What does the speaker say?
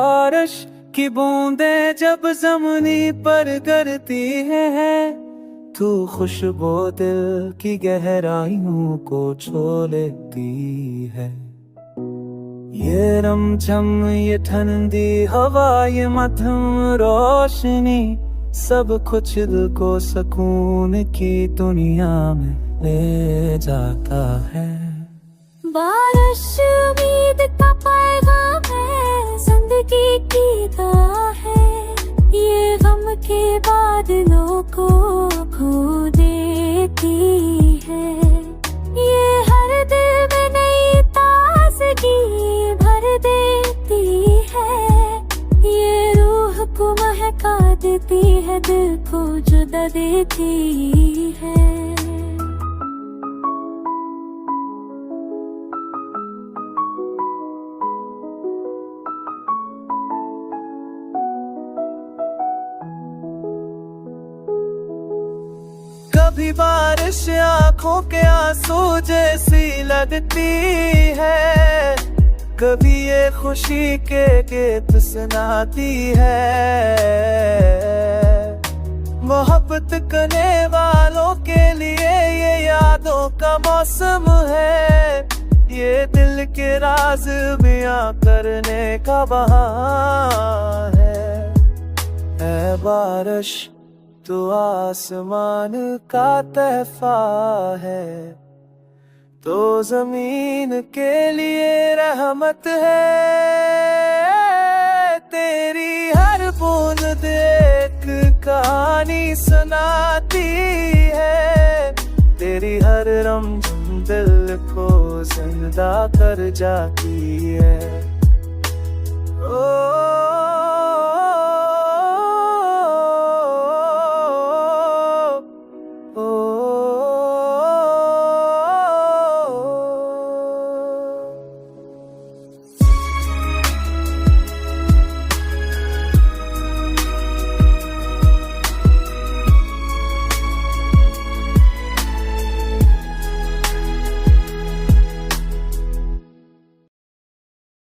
बारिश की बूंदें जब ज़मीनी पर गिरती है, तू खुशबू दिल की गहराइयों को छू लेती है। ये रमझम, ये ठंडी हवा, ये मध्यम रोशनी, सब कुछ दिल को सुकून की दुनिया में ले जाता है। बारिश उम्मीद का पैगाम है, जिंदगी की दुआ है। ये गम के बादलों को खो देती है। ये हर दिल में नई ताजगी भर देती है। ये रूह को महका देती है, दिल को जुदा देती है। कभी बारिश आंखों के आंसू जैसी लगती है, कभी ये खुशी के गीत सुनाती है। मोहब्बत करने वालों के लिए ये यादों का मौसम है। ये दिल के राज बयां करने का बहाना है। बारिश तो आसमान का तहफा है, तो जमीन के लिए रहमत है। तेरी हर बूंद एक कहानी सुनाती है। तेरी हर रमज़ दिल को जिंदा कर जाती है।